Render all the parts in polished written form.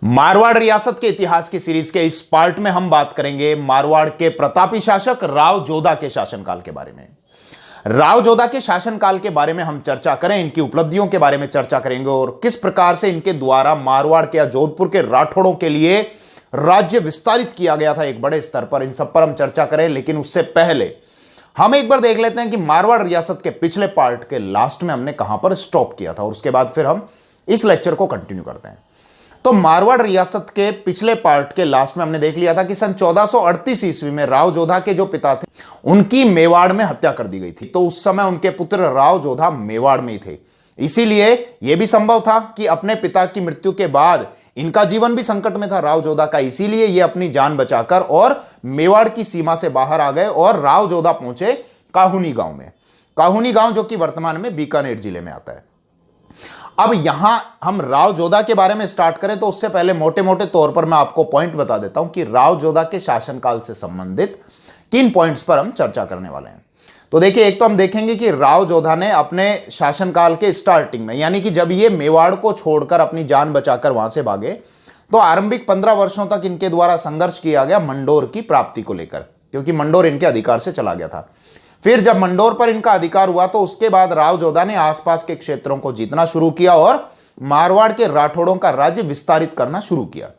मारवाड़ रियासत के इतिहास की सीरीज के इस पार्ट में हम बात करेंगे मारवाड़ के प्रतापी शासक राव जोधा के शासनकाल के बारे में। राव जोधा के शासनकाल के बारे में हम चर्चा करें, इनकी उपलब्धियों के बारे में चर्चा करेंगे और किस प्रकार से इनके द्वारा मारवाड़ के या जोधपुर के राठौड़ों के लिए राज्य विस्तारित किया गया था एक बड़े स्तर पर। इन सब पर हम चर्चा करें, लेकिन उससे पहले हम एक बार देख लेते हैं कि मारवाड़ रियासत के पिछले पार्ट के लास्ट में हमने कहां पर स्टॉप किया था और उसके बाद फिर हम इस लेक्चर को कंटिन्यू करते हैं। तो मारवाड़ रियासत के पिछले पार्ट के लास्ट में हमने देख लिया था कि सन 1438 ईस्वी में राव जोधा के जो पिता थे उनकी मेवाड़ में हत्या कर दी गई थी। तो उस समय उनके पुत्र राव जोधा मेवाड़ में ही थे, इसीलिए यह भी संभव था कि अपने पिता की मृत्यु के बाद इनका जीवन भी संकट में था राव जोधा का, इसीलिए ये अपनी जान बचाकर और मेवाड़ की सीमा से बाहर आ गए और राव जोधा पहुंचे काहुनी गांव में। काहुनी गांव जो कि वर्तमान में बीकानेर जिले में आता है। अब यहां हम राव जोधा के बारे में स्टार्ट करें तो उससे पहले मोटे मोटे तौर पर मैं आपको पॉइंट बता देता हूं कि राव जोधा के शासनकाल से संबंधित किन पॉइंट्स पर हम चर्चा करने वाले हैं। तो देखिए, एक तो हम देखेंगे कि राव जोधा ने अपने शासनकाल के स्टार्टिंग में, यानी कि जब ये मेवाड़ को छोड़कर अपनी जान बचाकर वहां से भागे, तो आरंभिक 15 वर्षों तक इनके द्वारा संघर्ष किया गया मंडोर की प्राप्ति को लेकर, क्योंकि मंडोर इनके अधिकार से चला गया था। फिर जब मंडोर पर इनका अधिकार हुआ तो उसके बाद राव जोधा ने आसपास के क्षेत्रों को जीतना शुरू किया और मारवाड़ के राठौड़ों का राज्य विस्तारित करना शुरू किया।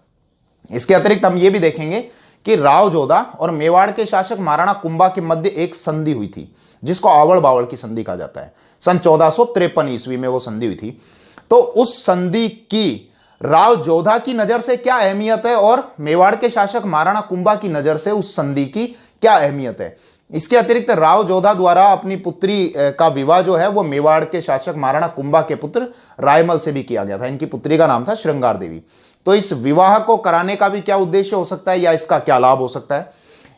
इसके अतिरिक्त हम यह भी देखेंगे कि राव जोधा और मेवाड़ के शासक महाराणा कुंभा के मध्य एक संधि हुई थी, जिसको आवड़ बावड़ की संधि कहा जाता है। सन 1453 ईस्वी में वो संधि हुई थी। तो उस संधि की राव जोधा की नजर से क्या अहमियत है और मेवाड़ के शासक महाराणा कुंभा की नजर से उस संधि की क्या अहमियत है। इसके अतिरिक्त राव जोधा द्वारा अपनी पुत्री का विवाह जो है वो मेवाड़ के शासक महाराणा कुंभा के पुत्र रायमल से भी किया गया था। इनकी पुत्री का नाम था श्रृंगार देवी। तो इस विवाह को कराने का भी क्या उद्देश्य हो सकता है या इसका क्या लाभ हो सकता है।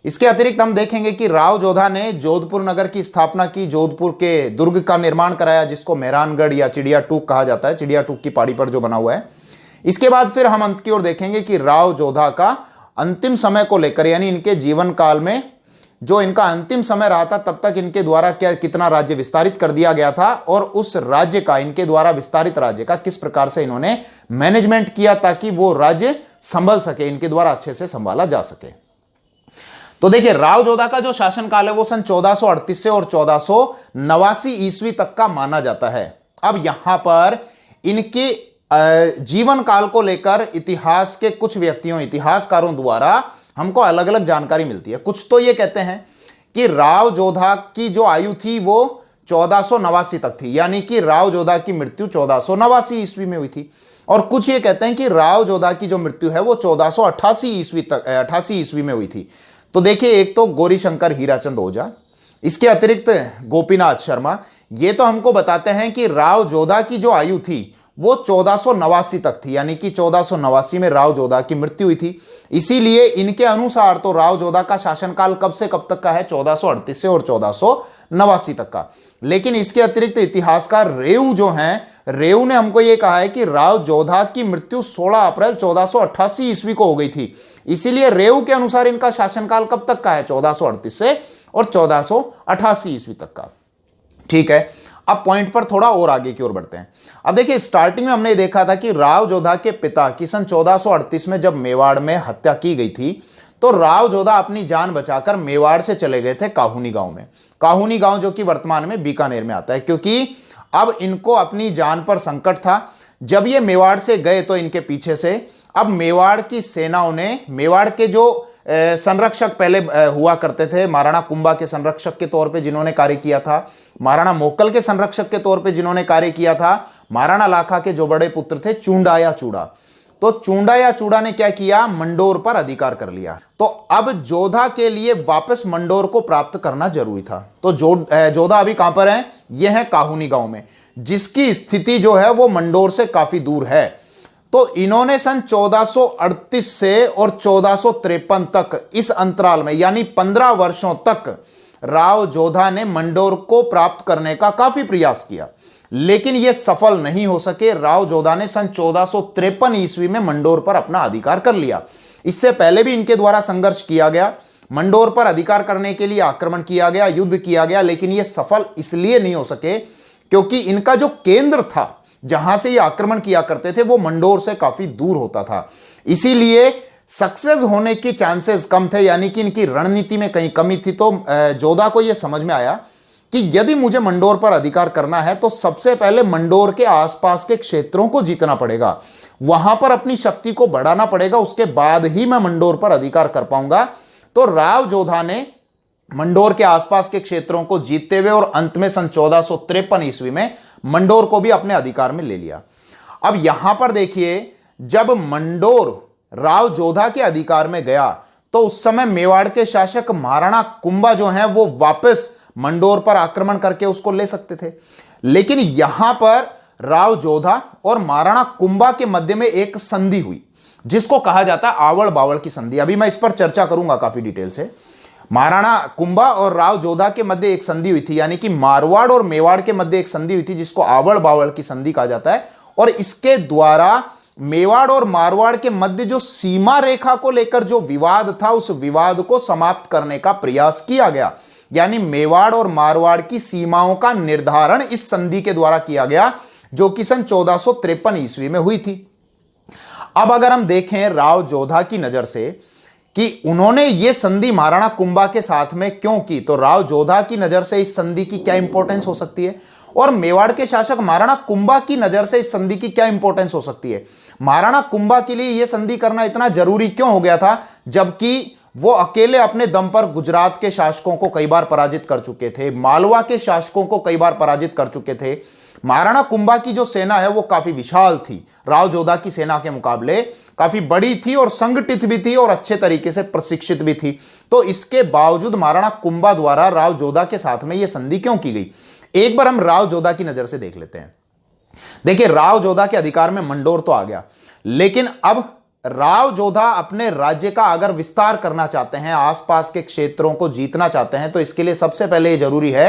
इसके अतिरिक्त हम देखेंगे कि राव जोधा ने जोधपुर नगर की स्थापना की, जोधपुर के दुर्ग का निर्माण कराया, जिसको मेहरानगढ़ या चिड़िया टूक कहा जाता है, चिड़िया टूक की पहाड़ी पर जो बना हुआ है। इसके बाद फिर हम अंत की ओर देखेंगे कि राव जोधा का अंतिम समय को लेकर, यानी इनके जीवन काल में जो इनका अंतिम समय रहा था, तब तक इनके द्वारा कितना राज्य विस्तारित कर दिया गया था और उस राज्य का, इनके द्वारा विस्तारित राज्य का किस प्रकार से इन्होंने मैनेजमेंट किया ताकि वो राज्य संभल सके, इनके द्वारा अच्छे से संभाला जा सके। तो देखिए, राव जोधा का जो शासनकाल है वो सन 1438 से और 1489 ईस्वी तक का माना जाता है। अब यहां पर इनके जीवन काल को लेकर इतिहास के कुछ व्यक्तियों, इतिहासकारों द्वारा हमको अलग अलग जानकारी मिलती है। कुछ तो ये कहते हैं कि राव जोधा की जो आयु थी वो 1489 तक थी, यानी कि राव जोधा की मृत्यु 1489 ईस्वी में हुई थी। और कुछ ये कहते हैं कि राव जोधा की जो मृत्यु है वो 1488 ईस्वी तक 88 ईस्वी में हुई थी। तो देखिए, एक तो गौरी शंकर हीराचंद ओझा, इसके अतिरिक्त गोपीनाथ शर्मा, ये तो हमको बताते हैं कि राव जोधा की जो आयु थी वो 1489 तक थी, यानी कि 1489 में राव जोधा की मृत्यु हुई थी। इसीलिए इनके अनुसार तो राव जोधा का शासनकाल कब से कब तक का है, 1438 से और 1489 तक का। लेकिन इसके अतिरिक्त इतिहासकार रेऊ जो हैं, रेऊ ने हमको यह कहा है कि राव जोधा की मृत्यु 16 अप्रैल 1488 ईस्वी को हो गई थी। इसीलिए रेऊ के अनुसार इनका शासनकाल कब तक का है, 1438 से और 1488 ईस्वी तक का। ठीक है, अब पॉइंट पर थोड़ा और आगे की ओर बढ़ते हैं। अब देखिए, स्टार्टिंग में हमने देखा था कि राव जोधा के पिता की सन 1438 में जब मेवाड़ में हत्या की गई थी तो राव जोधा अपनी जान बचाकर मेवाड़ से चले गए थे काहुनी गांव में। काहुनी गांव जो कि वर्तमान में बीकानेर में आता है, क्योंकि अब इनको अपनी जान पर संकट था। जब ये मेवाड़ से गए तो इनके पीछे से अब मेवाड़ की सेनाओं ने, मेवाड़ के जो संरक्षक पहले हुआ करते थे, महाराणा कुंभा के संरक्षक के तौर पे जिन्होंने कार्य किया था, महाराणा मोक्कल के संरक्षक के तौर पे जिन्होंने कार्य किया था, महाराणा लाखा के जो बड़े पुत्र थे चूंडा या चूड़ा, तो चूंडा या चूड़ा ने क्या किया, मंडोर पर अधिकार कर लिया। तो अब जोधा के लिए वापस मंडोर को प्राप्त करना जरूरी था। तो जोधा अभी कहां पर है, यह है काहुनी गांव में, जिसकी स्थिति जो है वो मंडोर से काफी दूर है। तो इन्होंने सन 1438 से और 1453 तक इस अंतराल में, यानी 15 वर्षों तक राव जोधा ने मंडोर को प्राप्त करने का काफी प्रयास किया, लेकिन यह सफल नहीं हो सके। राव जोधा ने सन 1453 ईस्वी में मंडोर पर अपना अधिकार कर लिया। इससे पहले भी इनके द्वारा संघर्ष किया गया, मंडोर पर अधिकार करने के लिए आक्रमण किया गया, युद्ध किया गया, लेकिन यह सफल इसलिए नहीं हो सके क्योंकि इनका जो केंद्र था जहां से ये आक्रमण किया करते थे वो मंडोर से काफी दूर होता था, इसीलिए सक्सेस होने की चांसेस कम थे, यानी कि इनकी रणनीति में कहीं कमी थी। तो जोधा को यह समझ में आया कि यदि मुझे मंडोर पर अधिकार करना है तो सबसे पहले मंडोर के आसपास के क्षेत्रों को जीतना पड़ेगा, वहां पर अपनी शक्ति को बढ़ाना पड़ेगा, उसके बाद ही मैं मंडोर पर अधिकार कर पाऊंगा। तो राव जोधा ने मंडोर के आसपास के क्षेत्रों को जीतते हुए और अंत में सन 1453 ईस्वी में मंडोर को भी अपने अधिकार में ले लिया। अब यहां पर देखिए, जब मंडोर राव जोधा के अधिकार में गया तो उस समय मेवाड़ के शासक महाराणा कुंभा जो हैं वो वापस मंडोर पर आक्रमण करके उसको ले सकते थे, लेकिन यहां पर राव जोधा और महाराणा कुंभा के मध्य में एक संधि हुई जिसको कहा जाता है आवड़ बावड़ की संधि। अभी मैं इस पर चर्चा करूंगा काफी डिटेल से। महाराणा कुंभा और राव जोधा के मध्य एक संधि हुई थी, यानी कि मारवाड़ और मेवाड़ के मध्य एक संधि हुई थी जिसको आवड़ बावड़ की संधि कहा जाता है, और इसके द्वारा मेवाड़ और मारवाड़ के मध्य जो सीमा रेखा को लेकर जो विवाद था उस विवाद को समाप्त करने का प्रयास किया गया। यानी मेवाड़ और मारवाड़ की सीमाओं का निर्धारण इस संधि के द्वारा किया गया जो कि सन 1453 ईस्वी में हुई थी। अब अगर हम देखें राव जोधा की नजर से कि उन्होंने यह संधि महाराणा कुंभा के साथ में क्यों की, तो राव जोधा की नजर से इस संधि की क्या इंपॉर्टेंस हो सकती है और मेवाड़ के शासक महाराणा कुंभा की नजर से इस संधि की क्या इंपॉर्टेंस हो सकती है। महाराणा कुंभा के लिए यह संधि करना इतना जरूरी क्यों हो गया था, जबकि वो अकेले अपने दम पर गुजरात के शासकों को कई बार पराजित कर चुके थे, मालवा के शासकों को कई बार पराजित कर चुके थे। महाराणा कुंभा की जो सेना है वो काफी विशाल थी, राव जोधा की सेना के मुकाबले काफी बड़ी थी और संगठित भी थी और अच्छे तरीके से प्रशिक्षित भी थी। तो इसके बावजूद महाराणा कुंभा द्वारा राव जोधा के साथ में यह संधि क्यों की गई, एक बार हम राव जोधा की नजर से देख लेते हैं। देखिए, राव जोधा के अधिकार में मंडोर तो आ गया, लेकिन अब राव जोधा अपने राज्य का अगर विस्तार करना चाहते हैं, आसपास के क्षेत्रों को जीतना चाहते हैं, तो इसके लिए सबसे पहले यह जरूरी है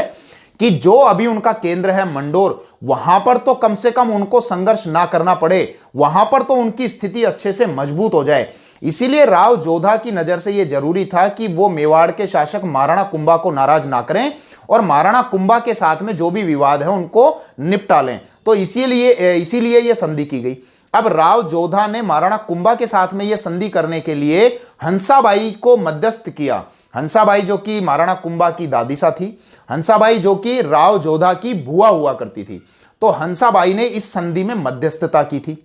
कि जो अभी उनका केंद्र है मंडोर, वहां पर तो कम से कम उनको संघर्ष ना करना पड़े, वहां पर तो उनकी स्थिति अच्छे से मजबूत हो जाए। इसीलिए राव जोधा की नजर से यह जरूरी था कि वो मेवाड़ के शासक महाराणा कुंभा को नाराज ना करें और महाराणा कुंभा के साथ में जो भी विवाद है उनको निपटा लें। तो इसीलिए यह संधि की गई। अब राव जोधा ने महाराणा कुंभा के साथ में यह संधि करने के लिए हंसाबाई को मध्यस्थ किया। हंसाबाई जो कि महाराणा कुंभा की दादीसा थी, हंसाबाई जो कि राव जोधा की बुआ हुआ करती थी, तो हंसाबाई ने इस संधि में मध्यस्थता की थी।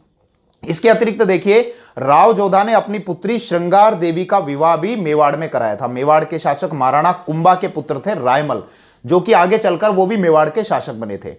इसके अतिरिक्त देखिए, राव जोधा ने अपनी पुत्री श्रृंगार देवी का विवाह भी मेवाड़ में कराया था। मेवाड़ के शासक महाराणा कुंभा के पुत्र थे रायमल, जो कि आगे चलकर वो भी मेवाड़ के शासक बने थे।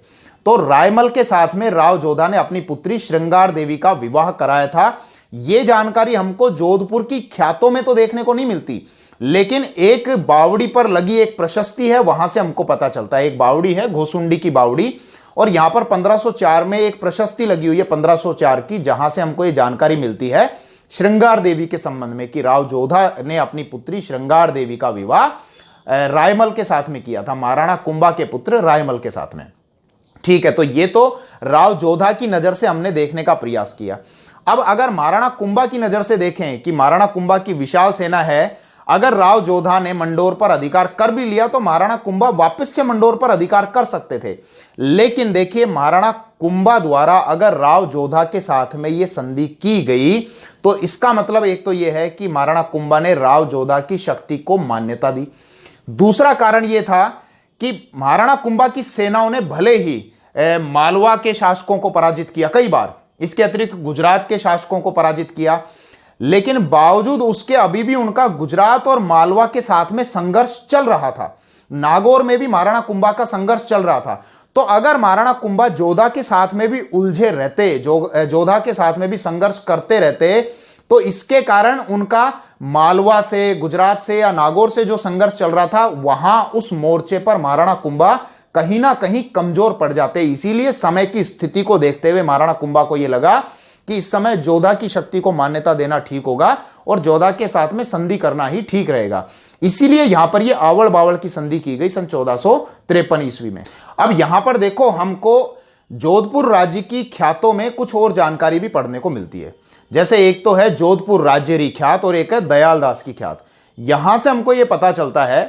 तो रायमल के साथ में राव जोधा ने अपनी पुत्री श्रृंगार देवी का विवाह कराया था। यह जानकारी हमको जोधपुर की ख्यातों में तो देखने को नहीं मिलती, लेकिन एक बावड़ी पर लगी एक प्रशस्ति है, वहां से हमको पता चलता है। एक बावड़ी है घोसुंडी की बावड़ी, और यहां पर 1504 में एक प्रशस्ति लगी हुई है 1504 की, जहां से हमको यह जानकारी मिलती है श्रृंगार देवी के संबंध में कि राव जोधा ने अपनी पुत्री श्रृंगार देवी का विवाह रायमल के साथ में किया था, महाराणा कुंभा के पुत्र रायमल के साथ में। ठीक है, तो ये तो राव जोधा की नजर से हमने देखने का प्रयास किया। अब अगर महाराणा कुंभा की नजर से देखें कि महाराणा कुंभा की विशाल सेना है, अगर राव जोधा ने मंडोर पर अधिकार कर भी लिया तो महाराणा कुंभा वापस से मंडोर पर अधिकार कर सकते थे। लेकिन देखिए, महाराणा कुंभा द्वारा अगर राव जोधा के साथ में यह संधि की गई तो इसका मतलब एक तो यह है कि महाराणा कुंभा ने राव जोधा की शक्ति को मान्यता दी। दूसरा कारण यह था कि महाराणा कुंभा की सेनाओं ने भले ही मालवा के शासकों को पराजित किया कई बार, इसके अतिरिक्त गुजरात के शासकों को पराजित किया, लेकिन बावजूद उसके अभी भी उनका गुजरात और मालवा के साथ में संघर्ष चल रहा था। नागौर में भी महाराणा कुंभा का संघर्ष चल रहा था। तो अगर महाराणा कुंभा जोधा के साथ में भी उलझे रहते, जोधा के साथ में भी संघर्ष करते रहते, तो इसके कारण उनका मालवा से, गुजरात से या नागौर से जो संघर्ष चल रहा था, वहां उस मोर्चे पर महाराणा कुंभा कहीं ना कहीं कमजोर पड़ जाते। इसीलिए समय की स्थिति को देखते हुए महाराणा कुंभा को यह लगा कि इस समय जोधा की शक्ति को मान्यता देना ठीक होगा और जोधा के साथ में संधि करना ही ठीक रहेगा। इसीलिए यहां पर यह आवड़ बावड़ की संधि की गई सन 1453 ईस्वी में। अब यहां पर देखो, हमको जोधपुर राज्य की ख्यातों में कुछ और जानकारी भी पढ़ने को मिलती है। जैसे एक तो है जोधपुर राज्यरी ख्यात और एक है दयाल दास की ख्यात। यहां से हमको यह पता चलता है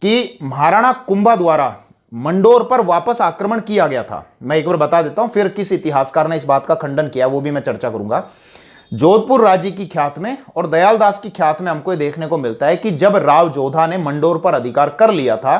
कि महाराणा कुंभा द्वारा मंडोर पर वापस आक्रमण किया गया था। मैं एक बार बता देता हूं, फिर किस इतिहासकार ने इस बात का खंडन किया वो भी मैं चर्चा करूंगा। जोधपुर राज्य की ख्यात में और दयालदास की ख्यात में हमको यह देखने को मिलता है कि जब राव जोधा ने मंडोर पर अधिकार कर लिया था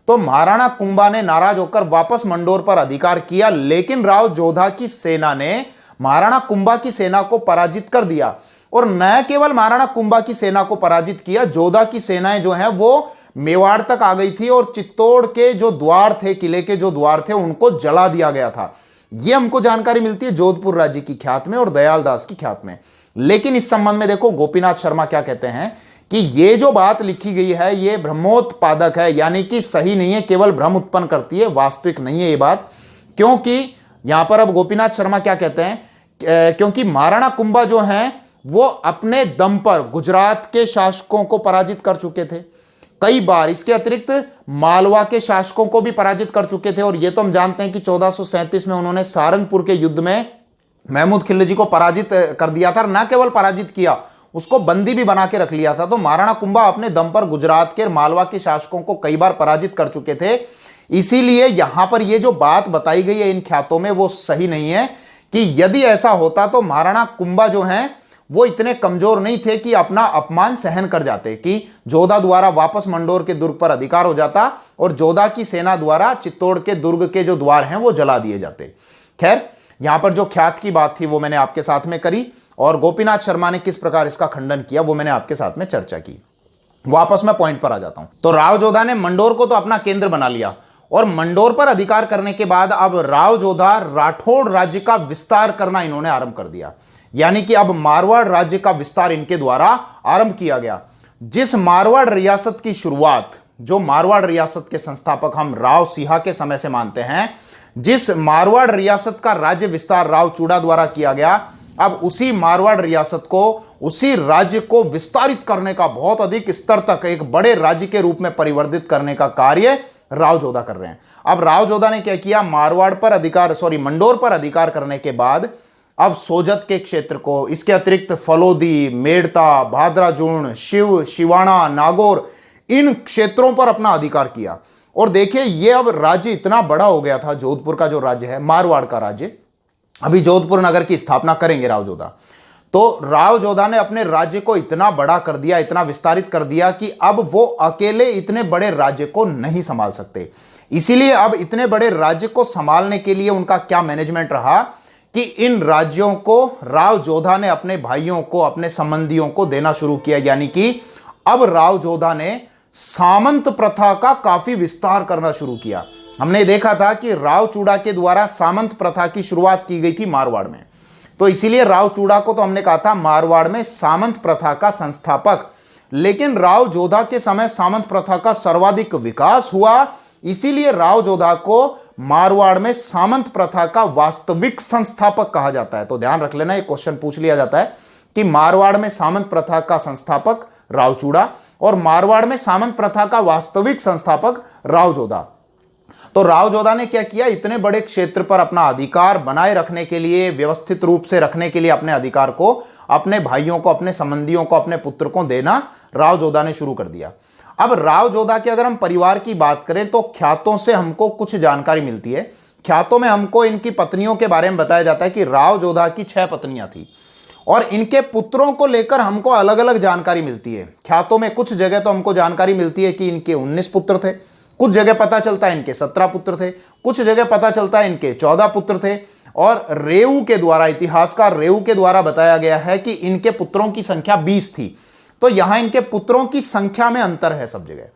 तो महाराणा कुंभा ने नाराज होकर वापस मंडोर पर अधिकार किया, लेकिन राव जोधा की सेना ने महाराणा कुंभा की सेना को पराजित कर दिया। और न केवल महाराणा कुंभा की सेना को पराजित किया, जोधा की सेनाएं जो हैं वो मेवाड़ तक आ गई थी और चित्तौड़ के जो द्वार थे, किले के जो द्वार थे, उनको जला दिया गया था। यह हमको जानकारी मिलती है जोधपुर राज्य की ख्यात में और दयालदास की ख्यात में। लेकिन इस संबंध में देखो गोपीनाथ शर्मा क्या कहते हैं कि यह जो बात लिखी गई है यह भ्रमोत्पादक है, यानी कि सही नहीं है, केवल भ्रम उत्पन्न करती है, वास्तविक नहीं है ये बात। क्योंकि यहां पर अब गोपीनाथ शर्मा क्या कहते हैं, क्योंकि महाराणा कुंभा जो हैं वो अपने दम पर गुजरात के शासकों को पराजित कर चुके थे कई बार, इसके अतिरिक्त मालवा के शासकों को भी पराजित कर चुके थे। और यह तो हम जानते हैं कि 1437 में उन्होंने सारंगपुर के युद्ध में महमूद खिलजी को पराजित कर दिया था, न केवल पराजित किया, उसको बंदी भी बना के रख लिया था। तो महाराणा कुंभा अपने दम पर गुजरात के मालवा के शासकों को कई बार पराजित कर चुके थे। इसीलिए यहां पर यह जो बात बताई गई है इन ख्यातों में वो सही नहीं है कि यदि ऐसा होता तो महाराणा कुंभा जो हैं वो इतने कमजोर नहीं थे कि अपना अपमान सहन कर जाते, कि जोधा द्वारा वापस मंडोर के दुर्ग पर अधिकार हो जाता और जोधा की सेना द्वारा चित्तौड़ के दुर्ग के जो द्वार हैं वो जला दिए जाते। खैर, यहां पर जो ख्यात की बात थी वो मैंने आपके साथ में करी और गोपीनाथ शर्मा ने किस प्रकार इसका खंडन किया वो मैंने आपके साथ में चर्चा की। वापस मैं पॉइंट पर आ जाता हूं। तो राव जोधा ने मंडोर को तो अपना केंद्र बना लिया और मंडोर पर अधिकार करने के बाद अब राव जोधा राठौड़ राज्य का विस्तार करना इन्होंने आरंभ कर दिया, यानी कि अब मारवाड़ राज्य का विस्तार इनके द्वारा आरंभ किया गया। जिस मारवाड़ रियासत की शुरुआत, जो मारवाड़ रियासत के संस्थापक हम राव सिंहा के समय से मानते हैं, जिस मारवाड़ रियासत का राज्य विस्तार राव चूड़ा द्वारा किया गया, अब उसी मारवाड़ रियासत को, उसी राज्य को विस्तारित करने का, बहुत अधिक स्तर तक एक बड़े राज्य के रूप में परिवर्तित करने का कार्य राव जोधा कर रहे हैं। अब राव जोधा ने क्या किया, मारवाड़ पर अधिकार, मंडोर पर अधिकार करने के बाद अब सोजत के क्षेत्र को, इसके अतिरिक्त फलोदी, मेड़ता, भाद्राजूण, शिव, शिवाणा, नागौर, इन क्षेत्रों पर अपना अधिकार किया। और देखिए ये अब राज्य इतना बड़ा हो गया था, जोधपुर का जो राज्य है, मारवाड़ का राज्य, अभी जोधपुर नगर की स्थापना करेंगे राव जोधा। तो राव जोधा ने अपने राज्य को इतना बड़ा कर दिया, इतना विस्तारित कर दिया कि अब वो अकेले इतने बड़े राज्य को नहीं संभाल सकते। इसीलिए अब इतने बड़े राज्य को संभालने के लिए उनका क्या मैनेजमेंट रहा कि इन राज्यों को राव जोधा ने अपने भाइयों को, अपने संबंधियों को देना शुरू किया, यानी कि अब राव जोधा ने सामंत प्रथा का काफी विस्तार करना शुरू किया। हमने देखा था कि राव चूड़ा के द्वारा सामंत प्रथा की शुरुआत की गई थी मारवाड़ में, तो इसीलिए राव चूड़ा को तो हमने कहा था मारवाड़ में सामंत प्रथा का संस्थापक। लेकिन राव जोधा के समय सामंत प्रथा का सर्वाधिक विकास हुआ, इसीलिए राव जोधा को मारवाड़ में सामंत प्रथा का वास्तविक संस्थापक कहा जाता है। तो ध्यान रख लेना, ये क्वेश्चन पूछ लिया जाता है कि मारवाड़ में सामंत प्रथा का संस्थापक राव चूड़ा और मारवाड़ में सामंत प्रथा का वास्तविक संस्थापक राव जोधा। तो राव जोधा ने क्या किया, इतने बड़े क्षेत्र पर अपना अधिकार बनाए रखने के लिए, व्यवस्थित रूप से रखने के लिए अपने अधिकार को अपने भाइयों को, अपने संबंधियों को, अपने पुत्र को देना राव जोधा ने शुरू कर दिया। अब राव जोधा के अगर हम परिवार की बात करें तो ख्यातों से हमको कुछ जानकारी मिलती है। ख्यातों में हमको इनकी पत्नियों के बारे में बताया जाता है कि राव जोधा की 6 पत्नियां थी और इनके पुत्रों को लेकर हमको अलग अलग जानकारी मिलती है। ख्यातों में कुछ जगह तो हमको जानकारी मिलती है कि इनके 19 पुत्र थे, कुछ जगह पता चलता है इनके 17 पुत्र थे, कुछ जगह पता चलता है इनके 14 पुत्र थे और रेऊ के द्वारा, इतिहासकार रेऊ के द्वारा बताया गया है कि इनके पुत्रों की संख्या 20 थी। तो यहां इनके पुत्रों की संख्या में अंतर है सब जगह।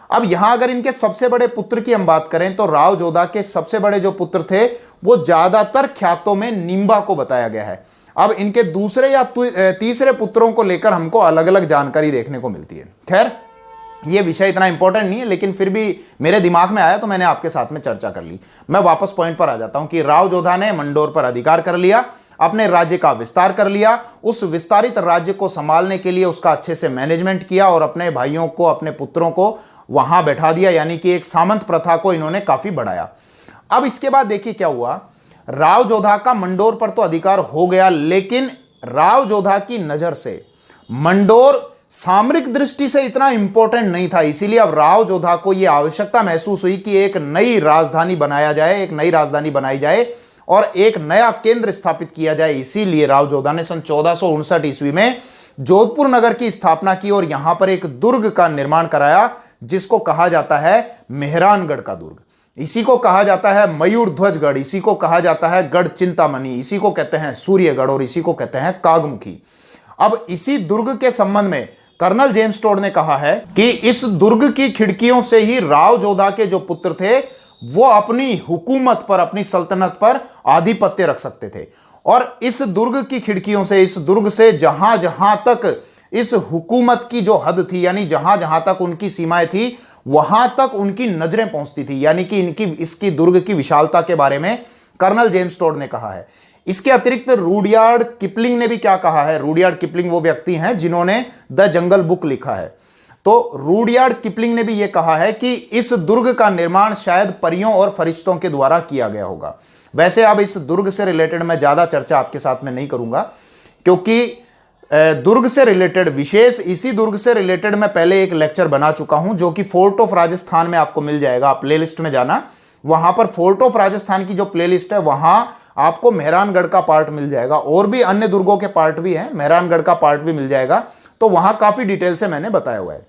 अब यहां अगर इनके सबसे बड़े पुत्र की हम बात करें तो राव जोधा के सबसे बड़े जो पुत्र थे वो ज्यादातर ख्यातों में निम्बा को बताया गया है। अब इनके दूसरे या तीसरे पुत्रों को लेकर हमको अलग अलग जानकारी देखने को मिलती है। खैर, ये विषय इतना इंपॉर्टेंट नहीं है, लेकिन फिर भी मेरे दिमाग में आया तो मैंने आपके साथ में चर्चा कर ली। मैं वापस पॉइंट पर आ जाता हूं कि राव जोधा ने मंडोर पर अधिकार कर लिया, अपने राज्य का विस्तार कर लिया, उस विस्तारित राज्य को संभालने के लिए उसका अच्छे से मैनेजमेंट किया और अपने भाइयों को, अपने पुत्रों को वहां बैठा दिया, यानी कि एक सामंत प्रथा को इन्होंने काफी बढ़ाया। अब इसके बाद देखिए क्या हुआ, राव जोधा का मंडोर पर तो अधिकार हो गया, लेकिन राव जोधा की नजर से मंडोर सामरिक दृष्टि से इतना इंपॉर्टेंट नहीं था, इसीलिए अब राव जोधा को यह आवश्यकता महसूस हुई कि एक नई राजधानी बनाया जाए, एक नई राजधानी बनाई जाए और एक नया केंद्र स्थापित किया जाए। इसीलिए राव जोधा ने सन 1459 ईस्वी में जोधपुर नगर की स्थापना की और यहां पर एक दुर्ग का निर्माण कराया जिसको कहा जाता है मेहरानगढ़ का दुर्ग। इसी को कहा जाता है मयूर ध्वजगढ़, इसी को कहा जाता है गढ़ चिंतामणि, इसी को कहते हैं सूर्यगढ़ और इसी को कहते हैं कागमुखी। अब इसी दुर्ग के संबंध में कर्नल जेम्स टोड ने कहा है कि इस दुर्ग की खिड़कियों से ही राव जोधा के जो पुत्र थे वो अपनी हुकूमत पर, अपनी सल्तनत पर आधिपत्य रख सकते थे। और इस दुर्ग की खिड़कियों से, इस दुर्ग से जहां जहां तक इस हुकूमत की जो हद थी, यानी जहां जहां तक उनकी सीमाएं थी वहां तक उनकी नजरें पहुंचती थी, यानी कि इसकी दुर्ग की विशालता के बारे में कर्नल जेम्स टोड ने कहा है। इसके अतिरिक्त रूडयार्ड किपलिंग ने भी क्या कहा है? रूडयार्ड किपलिंग वो व्यक्ति हैं जिन्होंने द जंगल बुक लिखा है। तो रूडयार्ड किपलिंग ने भी यह कहा है कि इस दुर्ग का निर्माण शायद परियों और फरिश्तों के द्वारा किया गया होगा। वैसे अब इस दुर्ग से रिलेटेड मैं ज्यादा चर्चा आपके साथ में नहीं करूंगा, क्योंकि दुर्ग से रिलेटेड, विशेष इसी दुर्ग से रिलेटेड मैं पहले एक लेक्चर बना चुका हूं जो कि फोर्ट ऑफ राजस्थान में आपको मिल जाएगा। आप प्लेलिस्ट में जाना, वहां पर फोर्ट ऑफ राजस्थान की जो प्लेलिस्ट है वहां आपको मेहरानगढ़ का पार्ट मिल जाएगा और भी अन्य दुर्गों के पार्ट भी हैं, मेहरानगढ़ का पार्ट भी मिल जाएगा। तो वहां काफी डिटेल से मैंने बताया हुआ है।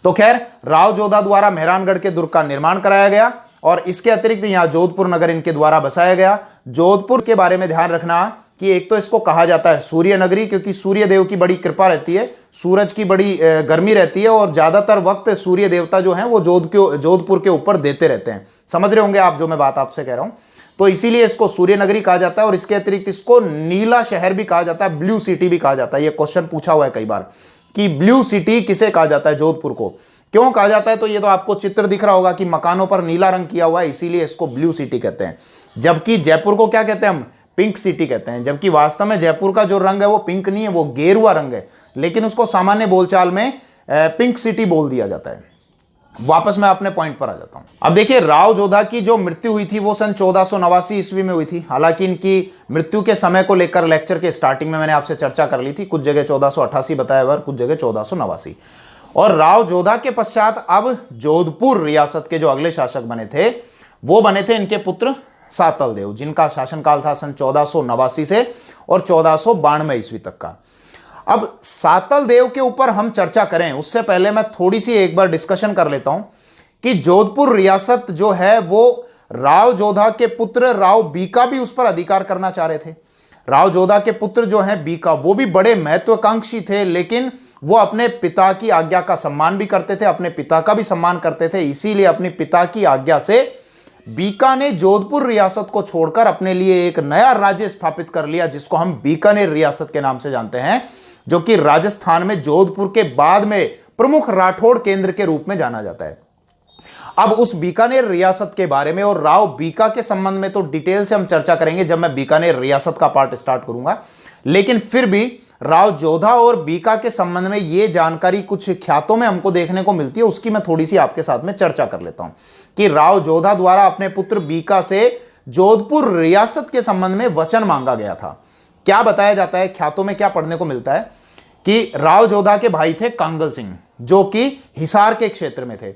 तो खैर, राव जोधा द्वारा मेहरानगढ़ के दुर्ग का निर्माण कराया गया और इसके अतिरिक्त यहां जोधपुर नगर इनके द्वारा बसाया गया। जोधपुर के बारे में ध्यान रखना कि एक तो इसको कहा जाता है सूर्य नगरी, क्योंकि सूर्य देव की बड़ी कृपा रहती है, सूरज की बड़ी गर्मी रहती है और ज्यादातर वक्त सूर्य देवता जो हैं वो जोधपुर के ऊपर देते रहते हैं। समझ रहे होंगे आप जो मैं बात आपसे कह रहा हूं। तो इसीलिए इसको सूर्य नगरी कहा जाता है और इसके अतिरिक्त इसको नीला शहर भी कहा जाता है, ब्लू सिटी भी कहा जाता है। ये क्वेश्चन पूछा हुआ है कई बार कि ब्लू सिटी किसे कहा जाता है, जोधपुर को क्यों कहा जाता है? तो ये तो आपको चित्र दिख रहा होगा कि मकानों पर नीला रंग किया हुआ है, इसीलिए इसको ब्लू सिटी कहते हैं। जबकि जयपुर को क्या कहते हैं हम? पिंक सिटी कहते हैं। जबकि वास्तव में जयपुर का जो रंग है वो पिंक नहीं है, वो गेरुआ रंग है, लेकिन उसको सामान्य बोलचाल में पिंक सिटी बोल दिया जाता है। वापस मैं अपने पॉइंट पर आ जाता हूं। अब देखिए, राव जोधा की जो मृत्यु हुई थी वो सन 1489 ईस्वी में हुई थी। हालांकि इनकी मृत्यु के समय को लेकर लेक्चर के स्टार्टिंग में मैंने आपसे चर्चा कर ली थी, कुछ जगह 1488 बताया हुआ, कुछ जगह 1489। और राव जोधा के पश्चात अब जोधपुर रियासत के जो अगले शासक बने थे वो बने थे इनके पुत्र सातल देव, जिनका शासनकाल था सन 1489 से और 1492 ईस्वी तक का। अब सातल देव के ऊपर हम चर्चा करें उससे पहले मैं थोड़ी सी एक बार डिस्कशन कर लेता हूं कि जोधपुर रियासत जो है वो राव जोधा के पुत्र राव बीका भी उस पर अधिकार करना चाह रहे थे। राव जोधा के पुत्र जो हैं बीका, वो भी बड़े महत्वाकांक्षी थे, लेकिन वो अपने पिता की आज्ञा का सम्मान भी करते थे, अपने पिता का भी सम्मान करते थे। इसीलिए अपने पिता की आज्ञा से बीका ने जोधपुर रियासत को छोड़कर अपने लिए एक नया राज्य स्थापित कर लिया, जिसको हम बीकानेर रियासत के नाम से जानते हैं, जो कि राजस्थान में जोधपुर के बाद में प्रमुख राठौड़ केंद्र के रूप में जाना जाता है। अब उस बीकानेर रियासत के बारे में और राव बीका के संबंध में तो डिटेल से हम चर्चा करेंगे जब मैं बीकानेर रियासत का पार्ट स्टार्ट करूंगा, लेकिन फिर भी राव जोधा और बीका के संबंध में यह जानकारी कुछ ख्यातों में हमको देखने को मिलती है, उसकी मैं थोड़ी सी आपके साथ में चर्चा कर लेता हूं कि राव जोधा द्वारा अपने पुत्र बीका से जोधपुर रियासत के संबंध में वचन मांगा गया था। क्या बताया जाता है, ख्यातों में क्या पढ़ने को मिलता है कि राव जोधा के भाई थे कांगल सिंह, जो कि हिसार के क्षेत्र में थे।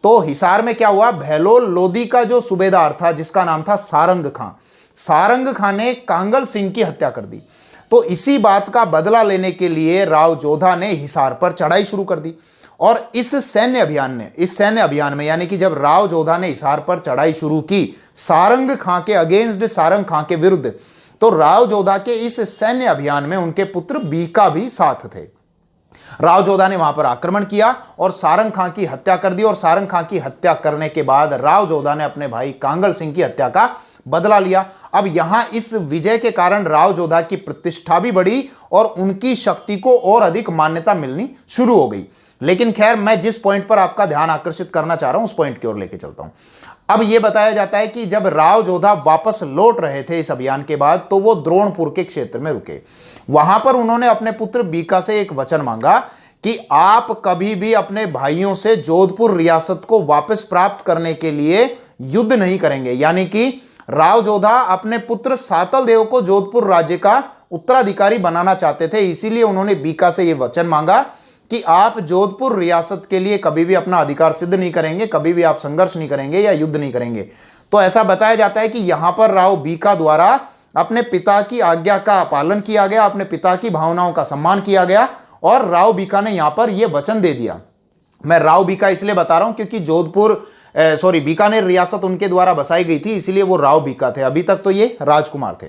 तो हिसार में क्या हुआ, बहलोल लोधी का जो सूबेदार था जिसका नाम था सारंग खां, सारंग खां ने कांगल सिंह की हत्या कर दी। तो इसी बात का बदला लेने के लिए राव जोधा ने हिसार पर चढ़ाई शुरू कर दी और इस सैन्य अभियान में यानी कि जब राव जोधा ने हिसार पर चढ़ाई शुरू की सारंग खां के अगेंस्ट, सारंग खां के विरुद्ध, तो राव जोधा के इस सैन्य अभियान में उनके पुत्र बीका भी साथ थे। राव जोधा ने वहां पर आक्रमण किया और सारंग खां की हत्या कर दी और सारंग खां की हत्या करने के बाद राव जोधा ने अपने भाई कांगल सिंह की हत्या का बदला लिया। अब यहां इस विजय के कारण राव जोधा की प्रतिष्ठा भी बढ़ी और उनकी शक्ति को और अधिक मान्यता मिलनी शुरू हो गई। लेकिन खैर, मैं जिस पॉइंट पर आपका ध्यान आकर्षित करना चाह रहा हूं उस पॉइंट की ओर लेके चलता हूं। अब यह बताया जाता है कि जब राव जोधा वापस लौट रहे थे इस अभियान के बाद, तो वो द्रोणपुर के क्षेत्र में रुके। वहां पर उन्होंने अपने पुत्र बीका से एक वचन मांगा कि आप कभी भी अपने भाइयों से जोधपुर रियासत को वापस प्राप्त करने के लिए युद्ध नहीं करेंगे। यानी कि राव जोधा अपने पुत्र सातल देव को जोधपुर राज्य का उत्तराधिकारी बनाना चाहते थे, इसीलिए उन्होंने बीका से यह वचन मांगा कि आप जोधपुर रियासत के लिए कभी भी अपना अधिकार सिद्ध नहीं करेंगे, कभी भी आप संघर्ष नहीं करेंगे या युद्ध नहीं करेंगे। तो ऐसा बताया जाता है कि यहां पर राव बीका द्वारा अपने पिता की आज्ञा का पालन किया गया, अपने पिता की भावनाओं का सम्मान किया गया और राव बीका ने यहां पर यह वचन दे दिया। मैं राव बीका इसलिए बता रहा हूं क्योंकि बीकानेर रियासत उनके द्वारा बसाई गई थी, इसलिए वो राव बीका थे। अभी तक तो ये राजकुमार थे।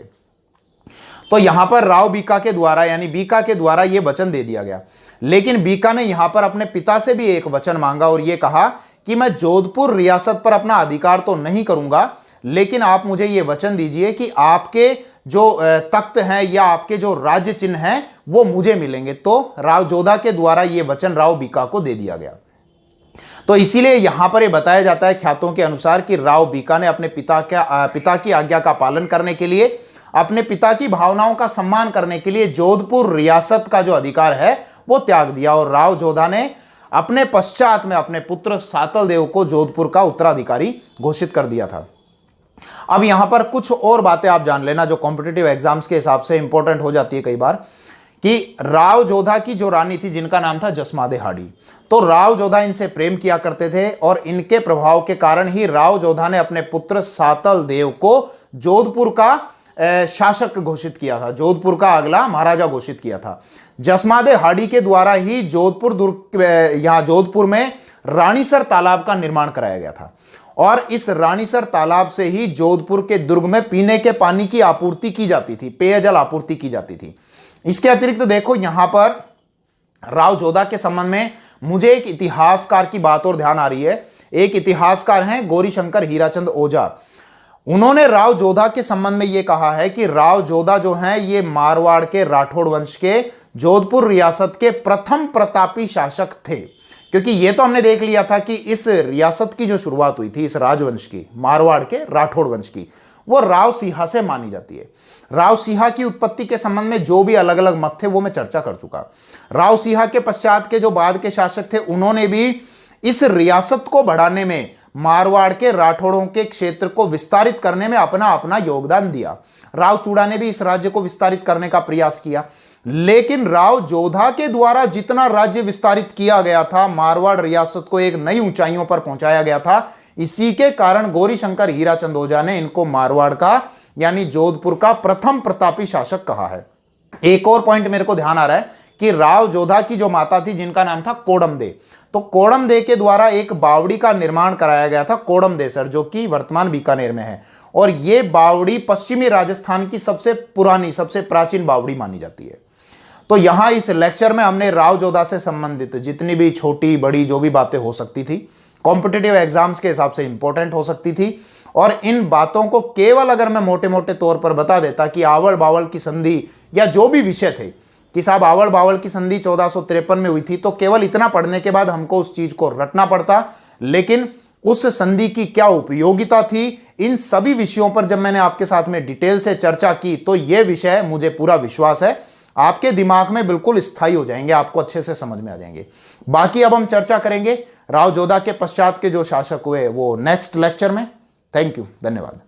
तो यहां पर राव बीका के द्वारा यानी बीका के द्वारा यह वचन दे दिया गया। लेकिन बीका ने यहां पर अपने पिता से भी एक वचन मांगा और यह कहा कि मैं जोधपुर रियासत पर अपना अधिकार तो नहीं करूंगा, लेकिन आप मुझे यह वचन दीजिए कि आपके जो तख्त हैं या आपके जो राज्य चिन्ह हैं वो मुझे मिलेंगे। तो राव जोधा के द्वारा यह वचन राव बीका को दे दिया गया। तो इसीलिए यहां पर यह बताया जाता है ख्यातों के अनुसार कि राव बीका ने अपने पिता की आज्ञा का पालन करने के लिए, अपने पिता की भावनाओं का सम्मान करने के लिए जोधपुर रियासत का जो अधिकार है वो त्याग दिया और राव जोधा ने अपने पश्चात में अपने पुत्र सातल देव को जोधपुर का उत्तराधिकारी घोषित कर दिया था। अब यहां पर कुछ और बातें आप जान लेना जो कॉम्पिटिटिव एग्जाम्स के हिसाब से इंपॉर्टेंट हो जाती है कई बार, कि राव जोधा की जो रानी थी जिनका नाम था जसमादे हाडी, तो राव जोधा इनसे प्रेम किया करते थे और इनके प्रभाव के कारण ही राव जोधा ने अपने पुत्र सातल देव को जोधपुर का शासक घोषित किया था, जोधपुर का अगला महाराजा घोषित किया था। जसमादे हाडी के द्वारा ही जोधपुर में रानीसर तालाब का निर्माण कराया गया था और इस रानीसर तालाब से ही जोधपुर के दुर्ग में पीने के पानी की आपूर्ति की जाती थी, पेयजल आपूर्ति की जाती थी। इसके अतिरिक्त देखो यहां पर राव जोधा के संबंध में मुझे एक इतिहासकार की बात और ध्यान आ रही है। एक इतिहासकार हैं गौरीशंकर हीराचंद ओझा। उन्होंने राव जोधा के संबंध में यह कहा है कि राव जोधा जो हैं ये मारवाड़ के राठौड़ वंश के जोधपुर रियासत के प्रथम प्रतापी शासक थे। क्योंकि ये तो हमने देख लिया था कि इस रियासत की जो शुरुआत हुई थी इस राजवंश की, मारवाड़ के राठौड़ वंश की, वो राव सिंहा से मानी जाती है। राव सिंहा की उत्पत्ति के संबंध में जो भी अलग अलग मत थे वो मैं चर्चा कर चुका। राव सिंहा के पश्चात के जो बाद के शासक थे उन्होंने भी इस रियासत को बढ़ाने में, मारवाड़ के राठौड़ों के क्षेत्र को विस्तारित करने में अपना अपना योगदान दिया। राव चूड़ा ने भी इस राज्य को विस्तारित करने का प्रयास किया, लेकिन राव जोधा के द्वारा जितना राज्य विस्तारित किया गया था, मारवाड़ रियासत को एक नई ऊंचाइयों पर पहुंचाया गया था। इसी के कारण गौरीशंकर हीराचंद ओझा ने इनको मारवाड़ का यानी जोधपुर का प्रथम प्रतापी शासक कहा है। एक और पॉइंट मेरे को ध्यान आ रहा है कि राव जोधा की जो माता थी जिनका नाम था कोडमदे, तो कोडमदे के द्वारा एक बावड़ी का निर्माण कराया गया था, कोडमदेसर, जो कि वर्तमान बीकानेर में है। और यह बावड़ी पश्चिमी राजस्थान की सबसे पुरानी, सबसे प्राचीन बावड़ी मानी जाती है। तो यहां इस लेक्चर में हमने राव जोधा से संबंधित जितनी भी छोटी बड़ी जो भी बातें हो सकती थी, कॉम्पिटिटिव एग्जाम्स के हिसाब से इंपॉर्टेंट हो सकती थी, और इन बातों को केवल अगर मैं मोटे मोटे तौर पर बता देता कि आवड़ बावड़ की संधि या जो भी विषय थे कि साहब आवड़ बावड़ की संधि 1453 में हुई थी, तो केवल इतना पढ़ने के बाद हमको उस चीज को रटना पड़ता। लेकिन उस संधि की क्या उपयोगिता थी, इन सभी विषयों पर जब मैंने आपके साथ में डिटेल से चर्चा की तो ये विषय मुझे पूरा विश्वास है आपके दिमाग में बिल्कुल स्थायी हो जाएंगे, आपको अच्छे से समझ में आ जाएंगे। बाकी अब हम चर्चा करेंगे राव जोधा के पश्चात के जो शासक हुए वो नेक्स्ट लेक्चर में। थैंक यू, धन्यवाद।